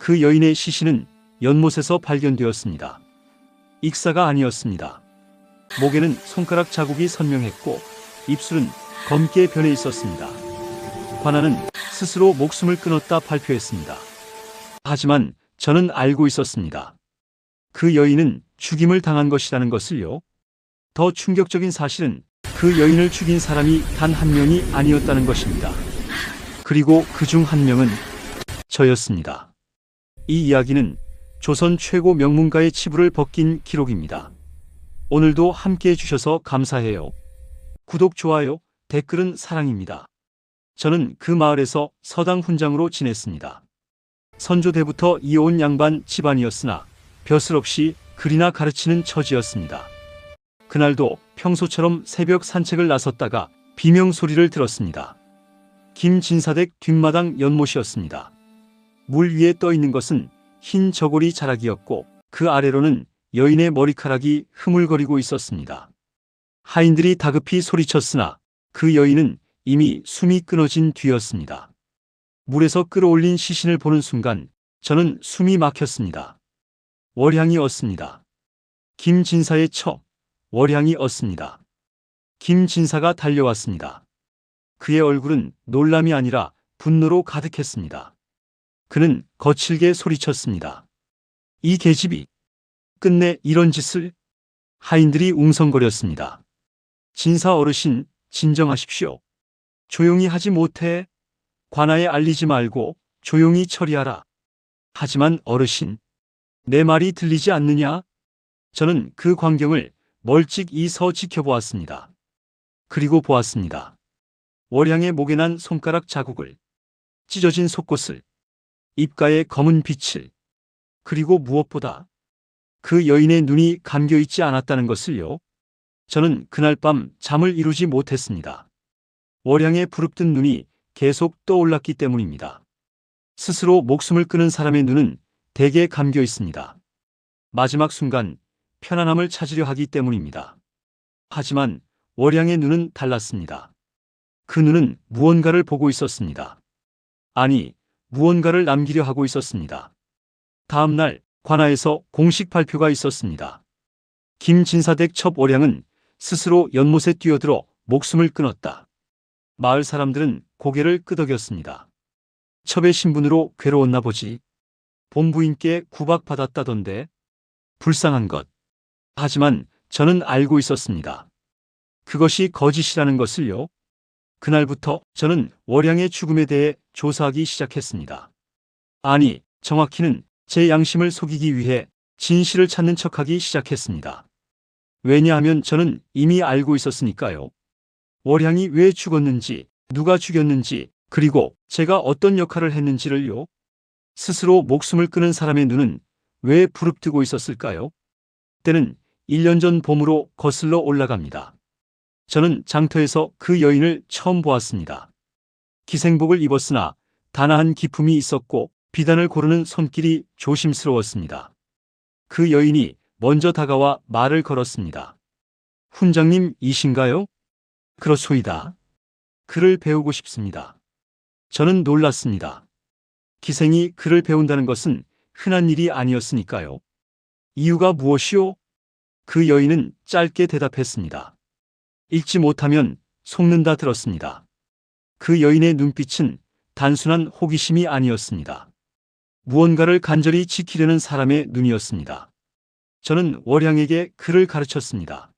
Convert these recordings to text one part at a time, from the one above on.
그 여인의 시신은 연못에서 발견되었습니다. 익사가 아니었습니다. 목에는 손가락 자국이 선명했고 입술은 검게 변해 있었습니다. 관아는 스스로 목숨을 끊었다 발표했습니다. 하지만 저는 알고 있었습니다. 그 여인은 죽임을 당한 것이라는 것을요. 더 충격적인 사실은 그 여인을 죽인 사람이 단 한 명이 아니었다는 것입니다. 그리고 그 중 한 명은 저였습니다. 이 이야기는 조선 최고 명문가의 치부를 벗긴 기록입니다. 오늘도 함께해 주셔서 감사해요. 구독, 좋아요, 댓글은 사랑입니다. 저는 그 마을에서 서당 훈장으로 지냈습니다. 선조 때부터 이어온 양반 집안이었으나 벼슬 없이 글이나 가르치는 처지였습니다. 그날도 평소처럼 새벽 산책을 나섰다가 비명소리를 들었습니다. 김진사댁 뒷마당 연못이었습니다. 물 위에 떠 있는 것은 흰 저고리 자락이었고 그 아래로는 여인의 머리카락이 흐물거리고 있었습니다. 하인들이 다급히 소리쳤으나 그 여인은 이미 숨이 끊어진 뒤였습니다. 물에서 끌어올린 시신을 보는 순간 저는 숨이 막혔습니다. 월향이 os습니다. 김진사의 처, 월향이 os습니다. 김진사가 달려왔습니다. 그의 얼굴은 놀람이 아니라 분노로 가득했습니다. 그는 거칠게 소리쳤습니다. 이 계집이 끝내 이런 짓을? 하인들이 웅성거렸습니다. 진사 어르신, 진정하십시오. 조용히 하지 못해. 관아에 알리지 말고 조용히 처리하라. 하지만 어르신, 내 말이 들리지 않느냐? 저는 그 광경을 멀찍이 서 지켜보았습니다. 그리고 보았습니다. 월향의 목에 난 손가락 자국을, 찢어진 속옷을, 입가에 검은 빛을, 그리고 무엇보다 그 여인의 눈이 감겨있지 않았다는 것을요. 저는 그날 밤 잠을 이루지 못했습니다. 월향의 부릅뜬 눈이 계속 떠올랐기 때문입니다. 스스로 목숨을 끊은 사람의 눈은 대개 감겨 있습니다. 마지막 순간 편안함을 찾으려 하기 때문입니다. 하지만 월향의 눈은 달랐습니다. 그 눈은 무언가를 보고 있었습니다. 아니, 무언가를 남기려 하고 있었습니다. 다음 날 관아에서 공식 발표가 있었습니다. 김진사댁 첩 월향은 스스로 연못에 뛰어들어 목숨을 끊었다. 마을 사람들은 고개를 끄덕였습니다. 첩의 신분으로 괴로웠나 보지. 본부인께 구박받았다던데. 불쌍한 것. 하지만 저는 알고 있었습니다. 그것이 거짓이라는 것을요. 그날부터 저는 월향의 죽음에 대해 조사하기 시작했습니다. 아니, 정확히는 제 양심을 속이기 위해 진실을 찾는 척하기 시작했습니다. 왜냐하면 저는 이미 알고 있었으니까요. 월향이 왜 죽었는지, 누가 죽였는지, 그리고 제가 어떤 역할을 했는지를요. 스스로 목숨을 끊은 사람의 눈은 왜 부릅뜨고 있었을까요? 때는 1년 전 봄으로 거슬러 올라갑니다. 저는 장터에서 그 여인을 처음 보았습니다. 기생복을 입었으나 단아한 기품이 있었고 비단을 고르는 손길이 조심스러웠습니다. 그 여인이 먼저 다가와 말을 걸었습니다. 훈장님이신가요? 그렇소이다. 글을 배우고 싶습니다. 저는 놀랐습니다. 기생이 글을 배운다는 것은 흔한 일이 아니었으니까요. 이유가 무엇이오? 그 여인은 짧게 대답했습니다. 읽지 못하면 속는다 들었습니다. 그 여인의 눈빛은 단순한 호기심이 아니었습니다. 무언가를 간절히 지키려는 사람의 눈이었습니다. 저는 월향에게 글을 가르쳤습니다.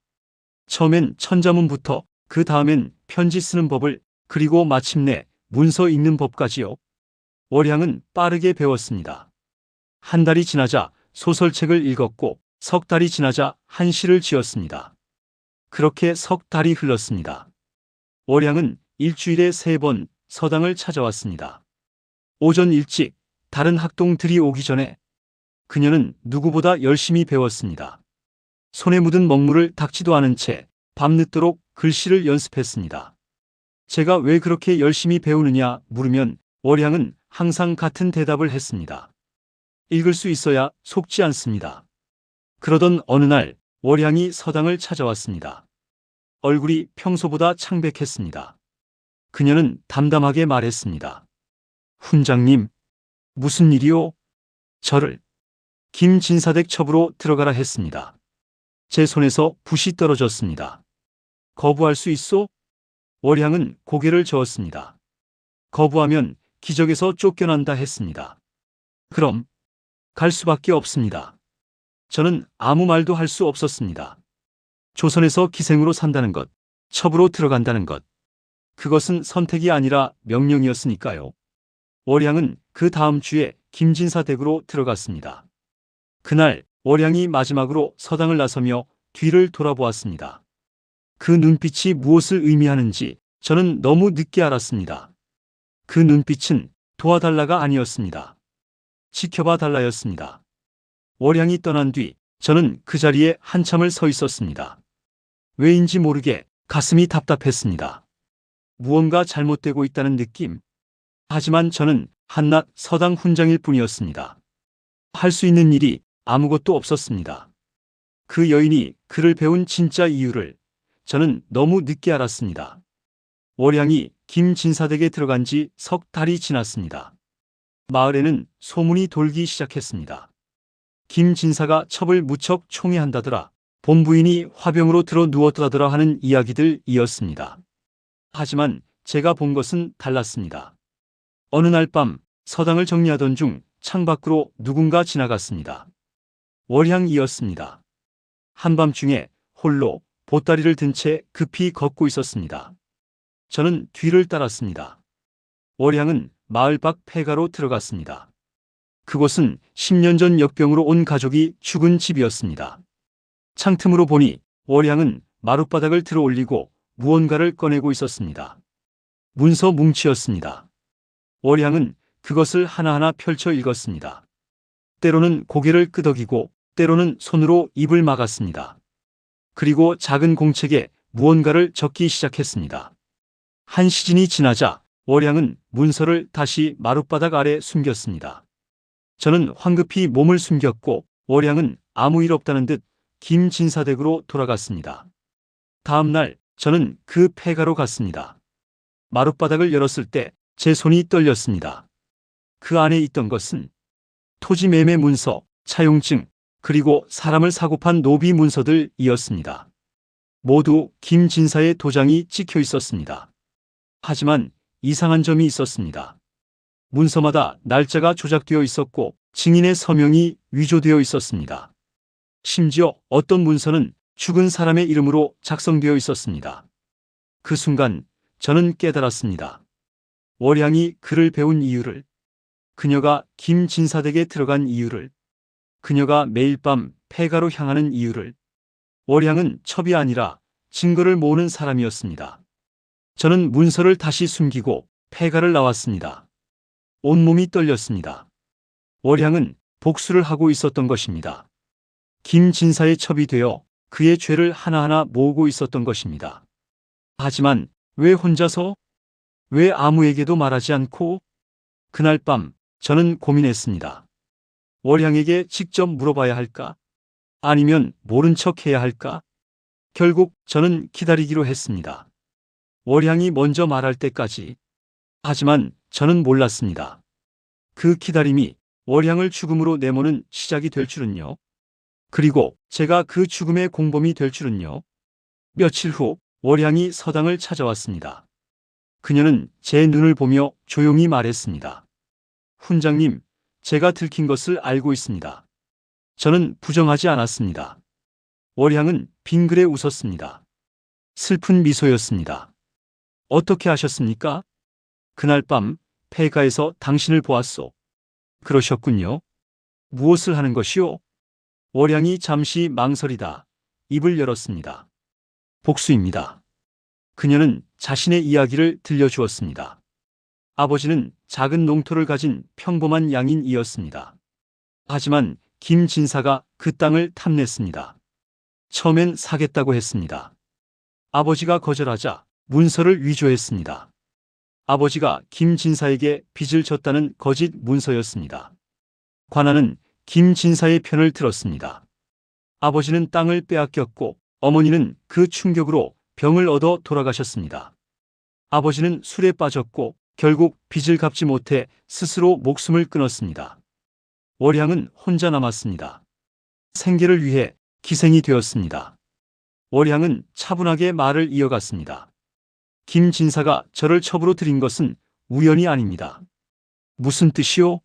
처음엔 천자문부터 그 다음엔 편지 쓰는 법을, 그리고 마침내 문서 읽는 법까지요. 월향은 빠르게 배웠습니다. 한 달이 지나자 소설책을 읽었고 석 달이 지나자 한 시를 지었습니다. 그렇게 석 달이 흘렀습니다. 월향은 일주일에 3번 서당을 찾아왔습니다. 오전 일찍 다른 학동들이 오기 전에 그녀는 누구보다 열심히 배웠습니다. 손에 묻은 먹물을 닦지도 않은 채 밤늦도록 글씨를 연습했습니다. 제가 왜 그렇게 열심히 배우느냐 물으면 월향은 항상 같은 대답을 했습니다. 읽을 수 있어야 속지 않습니다. 그러던 어느 날 월향이 서당을 찾아왔습니다. 얼굴이 평소보다 창백했습니다. 그녀는 담담하게 말했습니다. 훈장님, 무슨 일이오? 저를 김진사댁 첩으로 들어가라 했습니다. 제 손에서 붓이 떨어졌습니다. 거부할 수 있소? 월향은 고개를 저었습니다. 거부하면 기적에서 쫓겨난다 했습니다. 그럼 갈 수밖에 없습니다. 저는 아무 말도 할 수 없었습니다. 조선에서 기생으로 산다는 것, 첩으로 들어간다는 것, 그것은 선택이 아니라 명령이었으니까요. 월향은 그 다음 주에 김진사 댁으로 들어갔습니다. 그날 월향이 마지막으로 서당을 나서며 뒤를 돌아보았습니다. 그 눈빛이 무엇을 의미하는지 저는 너무 늦게 알았습니다. 그 눈빛은 도와달라가 아니었습니다. 지켜봐 달라였습니다. 월향이 떠난 뒤 저는 그 자리에 한참을 서 있었습니다. 왜인지 모르게 가슴이 답답했습니다. 무언가 잘못되고 있다는 느낌. 하지만 저는 한낱 서당 훈장일 뿐이었습니다. 할 수 있는 일이 아무것도 없었습니다. 그 여인이 그를 배운 진짜 이유를 저는 너무 늦게 알았습니다. 월향이 김진사댁에 들어간 지 석 달이 지났습니다. 마을에는 소문이 돌기 시작했습니다. 김진사가 첩을 무척 총애한다더라. 본부인이 화병으로 들어 누웠다더라 하는 이야기들이었습니다. 하지만 제가 본 것은 달랐습니다. 어느 날 밤 서당을 정리하던 중 창밖으로 누군가 지나갔습니다. 월향이었습니다. 한밤중에 홀로 보따리를 든 채 급히 걷고 있었습니다. 저는 뒤를 따랐습니다. 월향은 마을 밖 폐가로 들어갔습니다. 그곳은 10년 전 역병으로 온 가족이 죽은 집이었습니다. 창틈으로 보니 월향은 마룻바닥을 들어 올리고 무언가를 꺼내고 있었습니다. 문서 뭉치였습니다. 월향은 그것을 하나하나 펼쳐 읽었습니다. 때로는 고개를 끄덕이고 때로는 손으로 입을 막았습니다. 그리고 작은 공책에 무언가를 적기 시작했습니다. 한 시즌이 지나자 월향은 문서를 다시 마룻바닥 아래 숨겼습니다. 저는 황급히 몸을 숨겼고 월향은 아무 일 없다는 듯 김진사댁으로 돌아갔습니다. 다음 날 저는 그 폐가로 갔습니다. 마룻바닥을 열었을 때 제 손이 떨렸습니다. 그 안에 있던 것은 토지 매매 문서, 차용증, 그리고 사람을 사고 판 노비 문서들이었습니다. 모두 김진사의 도장이 찍혀 있었습니다. 하지만 이상한 점이 있었습니다. 문서마다 날짜가 조작되어 있었고 증인의 서명이 위조되어 있었습니다. 심지어 어떤 문서는 죽은 사람의 이름으로 작성되어 있었습니다. 그 순간 저는 깨달았습니다. 월향이 그를 배운 이유를, 그녀가 김진사댁에 들어간 이유를, 그녀가 매일 밤 폐가로 향하는 이유를. 월향은 첩이 아니라 증거를 모으는 사람이었습니다. 저는 문서를 다시 숨기고 폐가를 나왔습니다. 온몸이 떨렸습니다. 월향은 복수를 하고 있었던 것입니다. 김진사의 첩이 되어 그의 죄를 하나하나 모으고 있었던 것입니다. 하지만 왜 혼자서? 왜 아무에게도 말하지 않고? 그날 밤 저는 고민했습니다. 월향에게 직접 물어봐야 할까? 아니면 모른 척 해야 할까? 결국 저는 기다리기로 했습니다. 월향이 먼저 말할 때까지. 하지만 저는 몰랐습니다. 그 기다림이 월향을 죽음으로 내모는 시작이 될 줄은요. 그리고 제가 그 죽음의 공범이 될 줄은요. 며칠 후 월향이 서당을 찾아왔습니다. 그녀는 제 눈을 보며 조용히 말했습니다. 훈장님, 제가 들킨 것을 알고 있습니다. 저는 부정하지 않았습니다. 월향은 빙그레 웃었습니다. 슬픈 미소였습니다. 어떻게 아셨습니까? 그날 밤 폐가에서 당신을 보았소. 그러셨군요. 무엇을 하는 것이오? 월향이 잠시 망설이다 입을 열었습니다. 복수입니다. 그녀는 자신의 이야기를 들려주었습니다. 아버지는 작은 농토를 가진 평범한 양인이었습니다. 하지만 김진사가 그 땅을 탐냈습니다. 처음엔 사겠다고 했습니다. 아버지가 거절하자 문서를 위조했습니다. 아버지가 김진사에게 빚을 졌다는 거짓 문서였습니다. 관아는 김진사의 편을 들었습니다. 아버지는 땅을 빼앗겼고 어머니는 그 충격으로 병을 얻어 돌아가셨습니다. 아버지는 술에 빠졌고 결국 빚을 갚지 못해 스스로 목숨을 끊었습니다. 월향은 혼자 남았습니다. 생계를 위해 기생이 되었습니다. 월향은 차분하게 말을 이어갔습니다. 김 진사가 저를 첩으로 들인 것은 우연이 아닙니다. 무슨 뜻이요?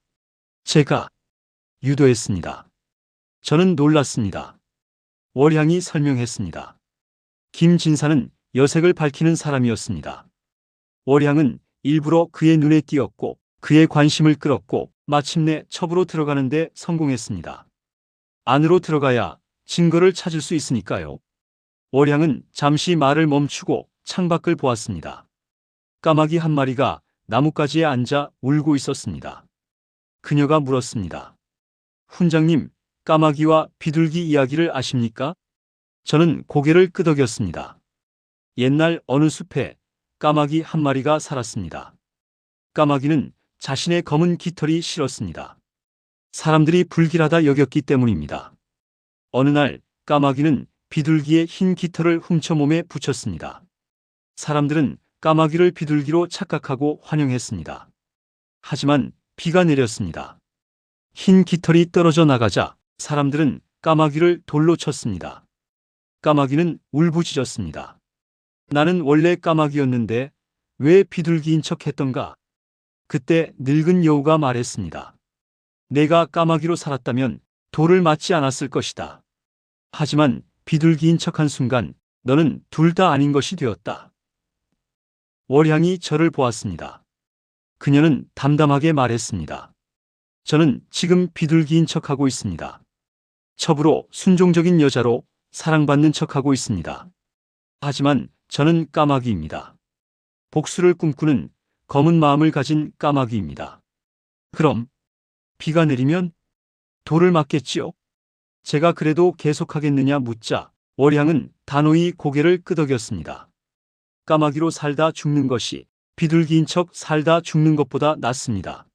제가 유도했습니다. 저는 놀랐습니다. 월향이 설명했습니다. 김 진사는 여색을 밝히는 사람이었습니다. 월향은 일부러 그의 눈에 띄었고 그의 관심을 끌었고 마침내 첩으로 들어가는데 성공했습니다. 안으로 들어가야 증거를 찾을 수 있으니까요. 월향은 잠시 말을 멈추고 창밖을 보았습니다. 까마귀 한 마리가 나뭇가지에 앉아 울고 있었습니다. 그녀가 물었습니다. 훈장님, 까마귀와 비둘기 이야기를 아십니까? 저는 고개를 끄덕였습니다. 옛날 어느 숲에 까마귀 한 마리가 살았습니다. 까마귀는 자신의 검은 깃털이 싫었습니다. 사람들이 불길하다 여겼기 때문입니다. 어느 날 까마귀는 비둘기의 흰 깃털을 훔쳐 몸에 붙였습니다. 사람들은 까마귀를 비둘기로 착각하고 환영했습니다. 하지만 비가 내렸습니다. 흰 깃털이 떨어져 나가자 사람들은 까마귀를 돌로 쳤습니다. 까마귀는 울부짖었습니다. 나는 원래 까마귀였는데 왜 비둘기인 척 했던가? 그때 늙은 여우가 말했습니다. 내가 까마귀로 살았다면 돌을 맞지 않았을 것이다. 하지만 비둘기인 척한 순간 너는 둘 다 아닌 것이 되었다. 월향이 저를 보았습니다. 그녀는 담담하게 말했습니다. 저는 지금 비둘기인 척하고 있습니다. 첩으로 순종적인 여자로 사랑받는 척하고 있습니다. 하지만 저는 까마귀입니다. 복수를 꿈꾸는 검은 마음을 가진 까마귀입니다. 그럼 비가 내리면 돌을 맞겠지요? 제가 그래도 계속하겠느냐 묻자 월향은 단호히 고개를 끄덕였습니다. 까마귀로 살다 죽는 것이 비둘기인 척 살다 죽는 것보다 낫습니다.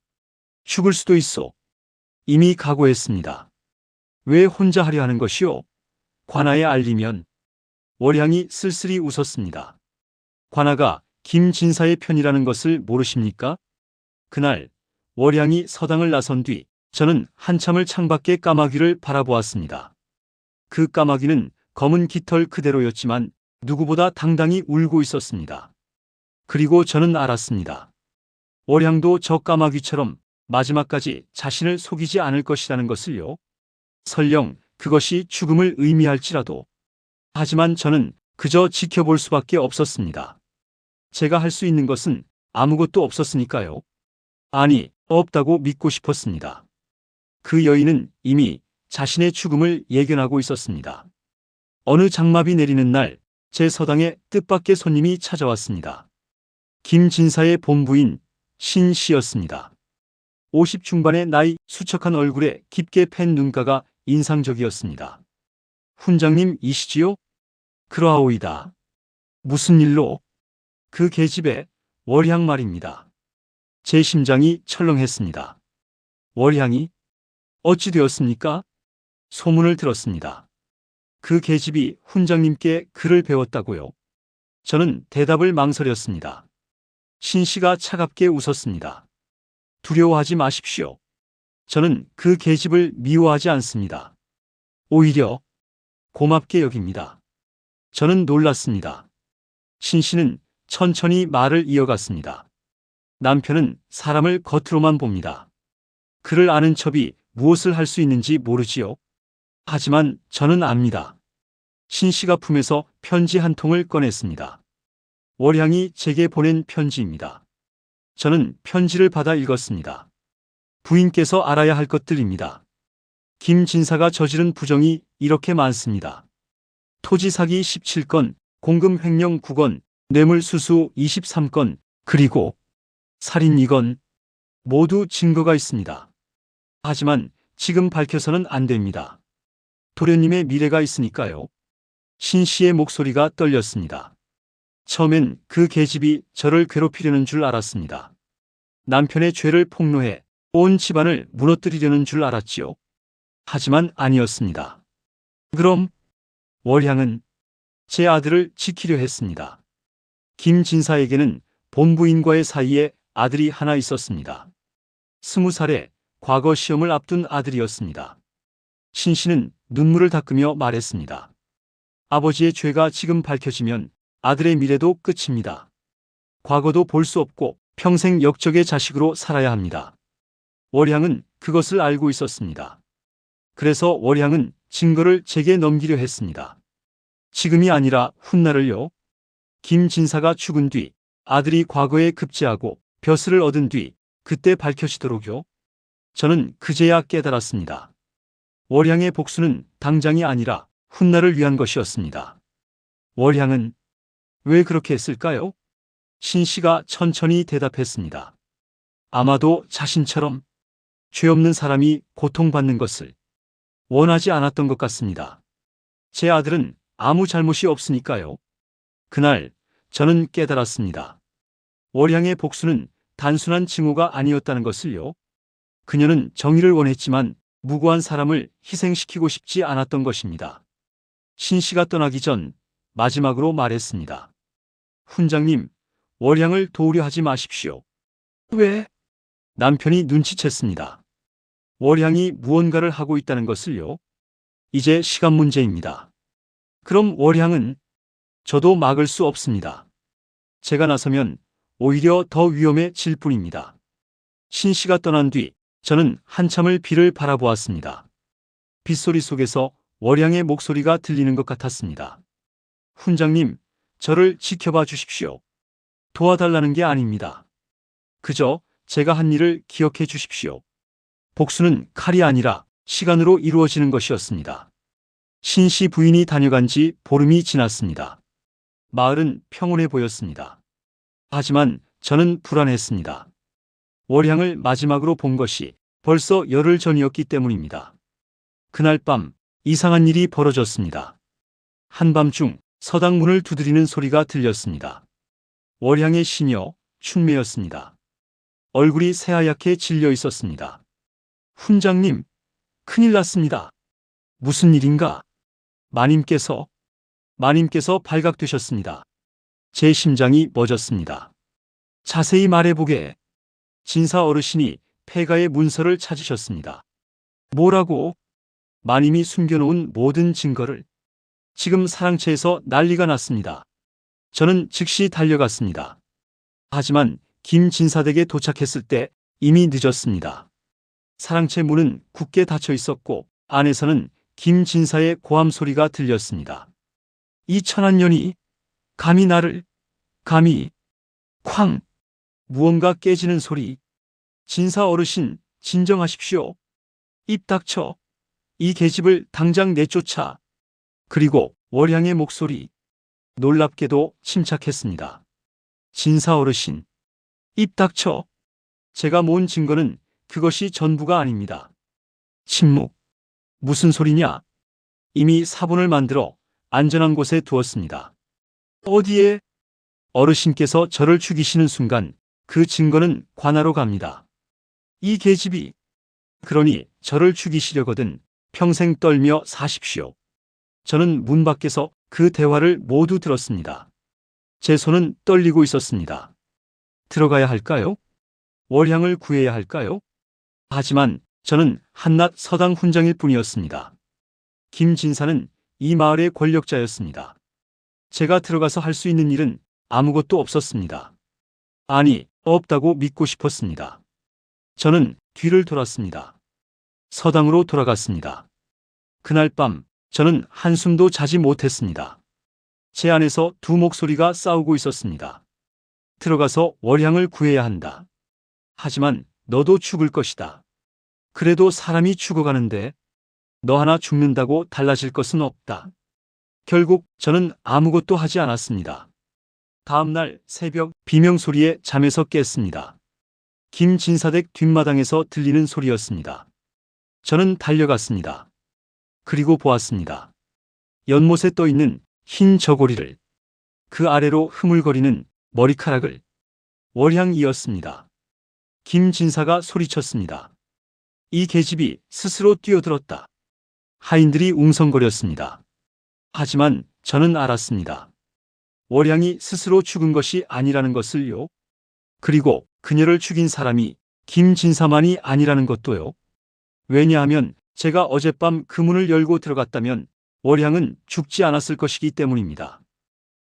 죽을 수도 있어. 이미 각오했습니다. 왜 혼자 하려 하는 것이요? 관아에 알리면. 월향이 쓸쓸히 웃었습니다. 관아가 김진사의 편이라는 것을 모르십니까? 그날 월향이 서당을 나선 뒤 저는 한참을 창밖에 까마귀를 바라보았습니다. 그 까마귀는 검은 깃털 그대로였지만 누구보다 당당히 울고 있었습니다. 그리고 저는 알았습니다. 월향도 저 까마귀처럼 마지막까지 자신을 속이지 않을 것이라는 것을요. 설령 그것이 죽음을 의미할지라도. 하지만 저는 그저 지켜볼 수밖에 없었습니다. 제가 할 수 있는 것은 아무것도 없었으니까요. 아니, 없다고 믿고 싶었습니다. 그 여인은 이미 자신의 죽음을 예견하고 있었습니다. 어느 장마비 내리는 날, 제 서당에 뜻밖의 손님이 찾아왔습니다. 김진사의 본부인 신 씨였습니다. 50 중반의 나이 수척한 얼굴에 깊게 팬 눈가가 인상적이었습니다. 훈장님이시지요? 그러하오이다. 무슨 일로? 그 계집애 월향 말입니다. 제 심장이 철렁했습니다. 월향이? 어찌 되었습니까? 소문을 들었습니다. 그 계집이 훈장님께 글을 배웠다고요? 저는 대답을 망설였습니다. 신 씨가 차갑게 웃었습니다. 두려워하지 마십시오. 저는 그 계집을 미워하지 않습니다. 오히려 고맙게 여깁니다. 저는 놀랐습니다. 신 씨는 천천히 말을 이어갔습니다. 남편은 사람을 겉으로만 봅니다. 그를 아는 첩이 무엇을 할 수 있는지 모르지요. 하지만 저는 압니다. 신 씨가 품에서 편지 한 통을 꺼냈습니다. 월향이 제게 보낸 편지입니다. 저는 편지를 받아 읽었습니다. 부인께서 알아야 할 것들입니다. 김진사가 저지른 부정이 이렇게 많습니다. 토지 사기 17건, 공금 횡령 9건, 뇌물수수 23건, 그리고 살인 2건. 모두 증거가 있습니다. 하지만 지금 밝혀서는 안 됩니다. 도련님의 미래가 있으니까요. 신 씨의 목소리가 떨렸습니다. 처음엔 그 계집이 저를 괴롭히려는 줄 알았습니다. 남편의 죄를 폭로해 온 집안을 무너뜨리려는 줄 알았지요. 하지만 아니었습니다. 그럼 월향은 제 아들을 지키려 했습니다. 김진사에게는 본부인과의 사이에 아들이 하나 있었습니다. 20살에 과거 시험을 앞둔 아들이었습니다. 신 씨는 눈물을 닦으며 말했습니다. 아버지의 죄가 지금 밝혀지면 아들의 미래도 끝입니다. 과거도 볼 수 없고 평생 역적의 자식으로 살아야 합니다. 월향은 그것을 알고 있었습니다. 그래서 월향은 증거를 제게 넘기려 했습니다. 지금이 아니라 훗날을요. 김 진사가 죽은 뒤 아들이 과거에 급제하고 벼슬을 얻은 뒤 그때 밝혀지도록요. 저는 그제야 깨달았습니다. 월향의 복수는 당장이 아니라 훗날을 위한 것이었습니다. 월향은 왜 그렇게 했을까요? 신 씨가 천천히 대답했습니다. 아마도 자신처럼 죄 없는 사람이 고통받는 것을 원하지 않았던 것 같습니다. 제 아들은 아무 잘못이 없으니까요. 그날 저는 깨달았습니다. 월향의 복수는 단순한 증오가 아니었다는 것을요. 그녀는 정의를 원했지만 무고한 사람을 희생시키고 싶지 않았던 것입니다. 신 씨가 떠나기 전 마지막으로 말했습니다. 훈장님, 월향을 도우려 하지 마십시오. 왜? 남편이 눈치챘습니다. 월향이 무언가를 하고 있다는 것을요. 이제 시간 문제입니다. 그럼 월향은 저도 막을 수 없습니다. 제가 나서면 오히려 더 위험해질 뿐입니다. 신 씨가 떠난 뒤 저는 한참을 비를 바라보았습니다. 빗소리 속에서 월향의 목소리가 들리는 것 같았습니다. 훈장님, 저를 지켜봐 주십시오. 도와달라는 게 아닙니다. 그저 제가 한 일을 기억해 주십시오. 복수는 칼이 아니라 시간으로 이루어지는 것이었습니다. 신 씨 부인이 다녀간 지 보름이 지났습니다. 마을은 평온해 보였습니다. 하지만 저는 불안했습니다. 월향을 마지막으로 본 것이 벌써 열흘 전이었기 때문입니다. 그날 밤 이상한 일이 벌어졌습니다. 한밤중 서당 문을 두드리는 소리가 들렸습니다. 월향의 시녀 충매였습니다. 얼굴이 새하얗게 질려 있었습니다. 훈장님, 큰일 났습니다. 무슨 일인가? 마님께서 발각되셨습니다. 제 심장이 멎었습니다. 자세히 말해보게. 진사 어르신이 폐가의 문서를 찾으셨습니다. 뭐라고? 마님이 숨겨놓은 모든 증거를. 지금 사랑채에서 난리가 났습니다. 저는 즉시 달려갔습니다. 하지만 김 진사댁에 도착했을 때 이미 늦었습니다. 사랑채 문은 굳게 닫혀 있었고 안에서는 김 진사의 고함 소리가 들렸습니다. 이 천한 년이 감히 나를, 감히, 쾅! 무언가 깨지는 소리. 진사 어르신, 진정하십시오. 입 닥쳐. 이 계집을 당장 내쫓아. 그리고 월향의 목소리. 놀랍게도 침착했습니다. 진사 어르신, 입 닥쳐. 제가 모은 증거는 그것이 전부가 아닙니다. 침묵. 무슨 소리냐? 이미 사본을 만들어 안전한 곳에 두었습니다. 어디에? 어르신께서 저를 죽이시는 순간 그 증거는 관하로 갑니다. 이 계집이. 그러니 저를 죽이시려거든 평생 떨며 사십시오. 저는 문 밖에서 그 대화를 모두 들었습니다. 제 손은 떨리고 있었습니다. 들어가야 할까요? 월향을 구해야 할까요? 하지만 저는 한낱 서당 훈장일 뿐이었습니다. 김 진사는 이 마을의 권력자였습니다. 제가 들어가서 할 수 있는 일은 아무것도 없었습니다. 아니, 없다고 믿고 싶었습니다. 저는 뒤를 돌았습니다. 서당으로 돌아갔습니다. 그날 밤 저는 한숨도 자지 못했습니다. 제 안에서 두 목소리가 싸우고 있었습니다. 들어가서 월향을 구해야 한다. 하지만 너도 죽을 것이다. 그래도 사람이 죽어가는데 너 하나 죽는다고 달라질 것은 없다. 결국 저는 아무것도 하지 않았습니다. 다음 날 새벽 비명소리에 잠에서 깼습니다. 김 진사댁 뒷마당에서 들리는 소리였습니다. 저는 달려갔습니다. 그리고 보았습니다. 연못에 떠있는 흰 저고리를, 그 아래로 흐물거리는 머리카락을. 월향이었습니다. 김 진사가 소리쳤습니다. 이 계집이 스스로 뛰어들었다. 하인들이 웅성거렸습니다. 하지만 저는 알았습니다. 월향이 스스로 죽은 것이 아니라는 것을요. 그리고 그녀를 죽인 사람이 김진사만이 아니라는 것도요. 왜냐하면 제가 어젯밤 그 문을 열고 들어갔다면 월향은 죽지 않았을 것이기 때문입니다.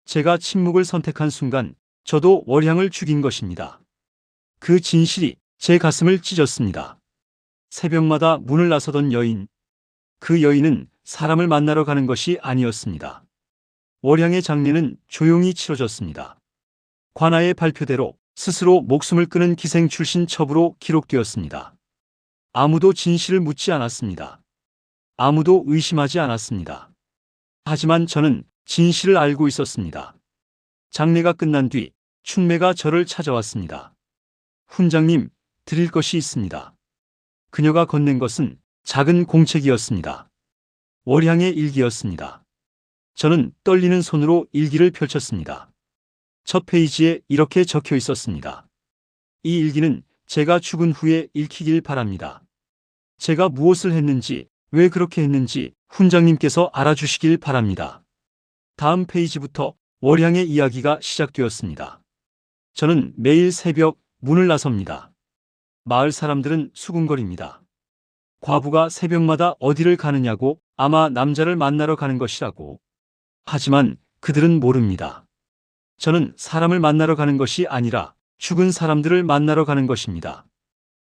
제가 침묵을 선택한 순간 저도 월향을 죽인 것입니다. 그 진실이 제 가슴을 찢었습니다. 새벽마다 문을 나서던 여인, 그 여인은 사람을 만나러 가는 것이 아니었습니다. 월향의 장례는 조용히 치러졌습니다. 관아의 발표대로 스스로 목숨을 끊은 기생 출신 첩으로 기록되었습니다. 아무도 진실을 묻지 않았습니다. 아무도 의심하지 않았습니다. 하지만 저는 진실을 알고 있었습니다. 장례가 끝난 뒤 춘매가 저를 찾아왔습니다. 훈장님, 드릴 것이 있습니다. 그녀가 건넨 것은 작은 공책이었습니다. 월향의 일기였습니다. 저는 떨리는 손으로 일기를 펼쳤습니다. 첫 페이지에 이렇게 적혀 있었습니다. 이 일기는 제가 죽은 후에 읽히길 바랍니다. 제가 무엇을 했는지, 왜 그렇게 했는지 훈장님께서 알아주시길 바랍니다. 다음 페이지부터 월향의 이야기가 시작되었습니다. 저는 매일 새벽 문을 나섭니다. 마을 사람들은 수군거립니다. 과부가 새벽마다 어디를 가느냐고, 아마 남자를 만나러 가는 것이라고. 하지만 그들은 모릅니다. 저는 사람을 만나러 가는 것이 아니라 죽은 사람들을 만나러 가는 것입니다.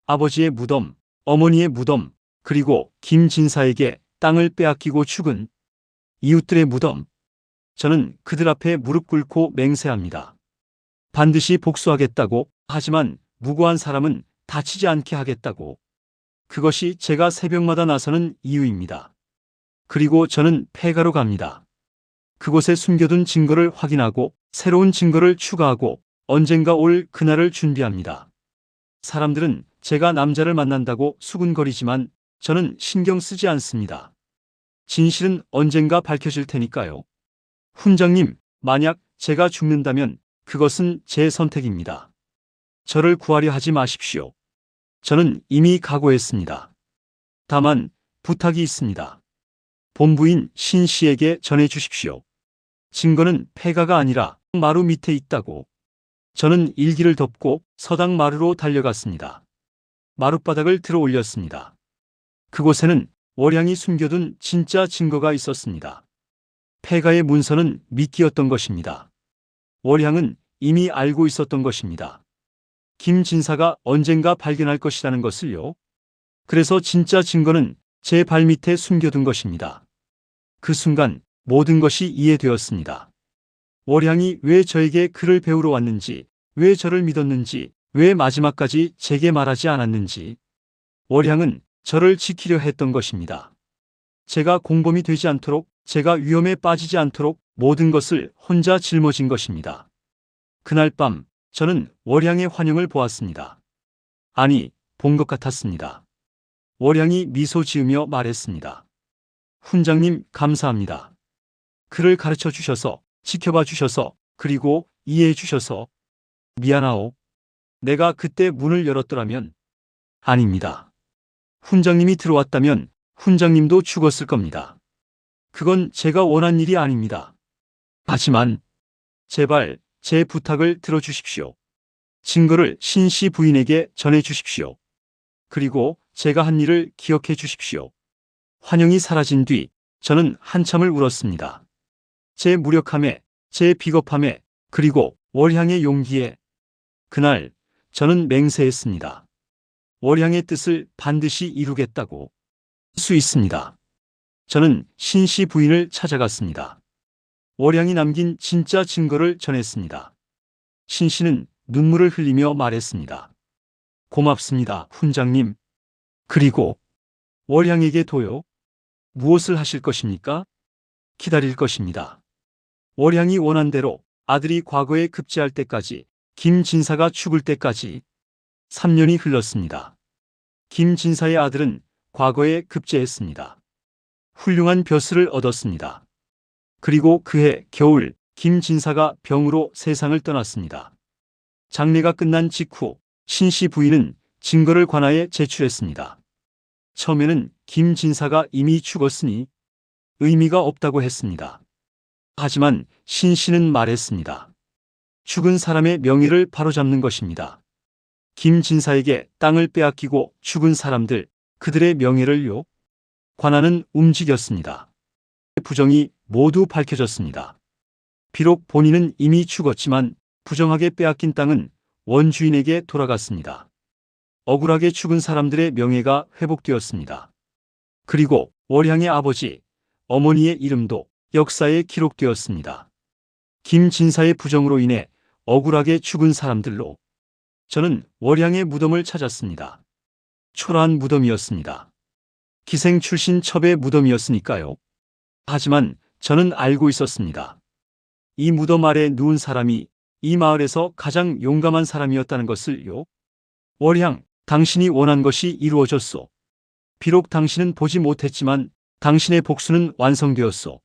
아버지의 무덤, 어머니의 무덤, 그리고 김진사에게 땅을 빼앗기고 죽은 이웃들의 무덤. 저는 그들 앞에 무릎 꿇고 맹세합니다. 반드시 복수하겠다고, 하지만 무고한 사람은 다치지 않게 하겠다고. 그것이 제가 새벽마다 나서는 이유입니다. 그리고 저는 폐가로 갑니다. 그곳에 숨겨둔 증거를 확인하고 새로운 증거를 추가하고 언젠가 올 그날을 준비합니다. 사람들은 제가 남자를 만난다고 수군거리지만 저는 신경 쓰지 않습니다. 진실은 언젠가 밝혀질 테니까요. 훈장님, 만약 제가 죽는다면 그것은 제 선택입니다. 저를 구하려 하지 마십시오. 저는 이미 각오했습니다. 다만 부탁이 있습니다. 본부인 신 씨에게 전해 주십시오. 증거는 폐가가 아니라 마루 밑에 있다고. 저는 일기를 덮고 서당 마루로 달려갔습니다. 마룻바닥을 들어 올렸습니다. 그곳에는 월향이 숨겨둔 진짜 증거가 있었습니다. 폐가의 문서는 미끼였던 것입니다. 월향은 이미 알고 있었던 것입니다. 김진사가 언젠가 발견할 것이라는 것을요. 그래서 진짜 증거는 제 발밑에 숨겨둔 것입니다. 그 순간 모든 것이 이해되었습니다. 월향이 왜 저에게 글을 배우러 왔는지, 왜 저를 믿었는지, 왜 마지막까지 제게 말하지 않았는지. 월향은 저를 지키려 했던 것입니다. 제가 공범이 되지 않도록, 제가 위험에 빠지지 않도록 모든 것을 혼자 짊어진 것입니다. 그날 밤 저는 월향의 환영을 보았습니다. 아니, 본 것 같았습니다. 월향이 미소 지으며 말했습니다. 훈장님, 감사합니다. 그를 가르쳐 주셔서, 지켜봐 주셔서, 그리고 이해해 주셔서. 미안하오. 내가 그때 문을 열었더라면. 아닙니다. 훈장님이 들어왔다면 훈장님도 죽었을 겁니다. 그건 제가 원한 일이 아닙니다. 하지만 제발 제 부탁을 들어주십시오. 증거를 신씨 부인에게 전해 주십시오. 그리고 제가 한 일을 기억해 주십시오. 환영이 사라진 뒤 저는 한참을 울었습니다. 제 무력함에, 제 비겁함에, 그리고 월향의 용기에. 그날 저는 맹세했습니다. 월향의 뜻을 반드시 이루겠다고. 수 있습니다. 저는 신씨 부인을 찾아갔습니다. 월향이 남긴 진짜 증거를 전했습니다. 신씨는 눈물을 흘리며 말했습니다. 고맙습니다, 훈장님. 그리고 월향에게 도요. 무엇을 하실 것입니까? 기다릴 것입니다. 월향이 원한 대로 아들이 과거에 급제할 때까지, 김진사가 죽을 때까지. 3년이 흘렀습니다. 김진사의 아들은 과거에 급제했습니다. 훌륭한 벼슬을 얻었습니다. 그리고 그해 겨울 김진사가 병으로 세상을 떠났습니다. 장례가 끝난 직후 신씨 부인은 증거를 관아에 제출했습니다. 처음에는 김진사가 이미 죽었으니 의미가 없다고 했습니다. 하지만 신씨는 말했습니다. 죽은 사람의 명예를 바로잡는 것입니다. 김진사에게 땅을 빼앗기고 죽은 사람들, 그들의 명예를요. 관아는 움직였습니다. 부정이 모두 밝혀졌습니다. 비록 본인은 이미 죽었지만 부정하게 빼앗긴 땅은 원주인에게 돌아갔습니다. 억울하게 죽은 사람들의 명예가 회복되었습니다. 그리고 월향의 아버지, 어머니의 이름도 역사에 기록되었습니다. 김진사의 부정으로 인해 억울하게 죽은 사람들로 저는 월향의 무덤을 찾았습니다. 초라한 무덤이었습니다. 기생 출신 첩의 무덤이었으니까요. 하지만 저는 알고 있었습니다. 이 무덤 아래 누운 사람이 이 마을에서 가장 용감한 사람이었다는 것을요. 월향, 당신이 원한 것이 이루어졌소. 비록 당신은 보지 못했지만 당신의 복수는 완성되었소.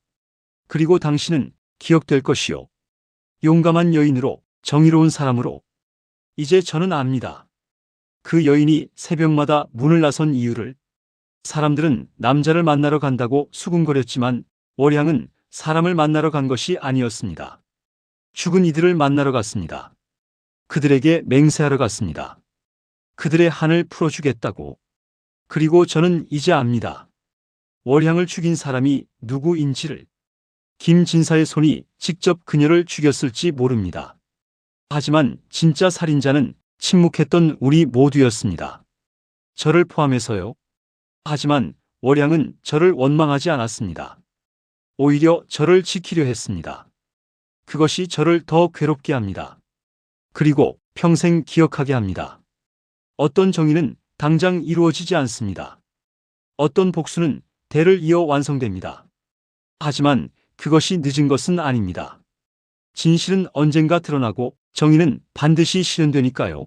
그리고 당신은 기억될 것이요. 용감한 여인으로, 정의로운 사람으로. 이제 저는 압니다. 그 여인이 새벽마다 문을 나선 이유를. 사람들은 남자를 만나러 간다고 수군거렸지만 월향은 사람을 만나러 간 것이 아니었습니다. 죽은 이들을 만나러 갔습니다. 그들에게 맹세하러 갔습니다. 그들의 한을 풀어주겠다고. 그리고 저는 이제 압니다. 월향을 죽인 사람이 누구인지를. 김진사의 손이 직접 그녀를 죽였을지 모릅니다. 하지만 진짜 살인자는 침묵했던 우리 모두였습니다. 저를 포함해서요. 하지만 월향은 저를 원망하지 않았습니다. 오히려 저를 지키려 했습니다. 그것이 저를 더 괴롭게 합니다. 그리고 평생 기억하게 합니다. 어떤 정의는 당장 이루어지지 않습니다. 어떤 복수는 대를 이어 완성됩니다. 하지만 그것이 늦은 것은 아닙니다. 진실은 언젠가 드러나고 정의는 반드시 실현되니까요.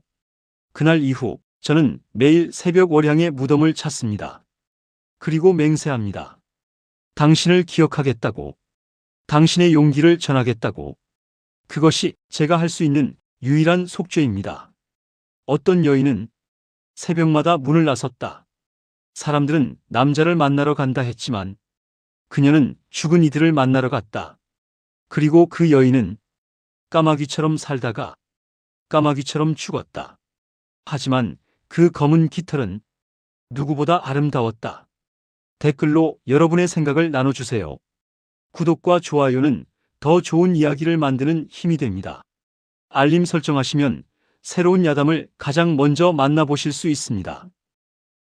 그날 이후 저는 매일 새벽 월향의 무덤을 찾습니다. 그리고 맹세합니다. 당신을 기억하겠다고. 당신의 용기를 전하겠다고. 그것이 제가 할 수 있는 유일한 속죄입니다. 어떤 여인은 새벽마다 문을 나섰다. 사람들은 남자를 만나러 간다 했지만 그녀는 죽은 이들을 만나러 갔다. 그리고 그 여인은 까마귀처럼 살다가 까마귀처럼 죽었다. 하지만 그 검은 깃털은 누구보다 아름다웠다. 댓글로 여러분의 생각을 나눠주세요. 구독과 좋아요는 더 좋은 이야기를 만드는 힘이 됩니다. 알림 설정하시면 새로운 야담을 가장 먼저 만나보실 수 있습니다.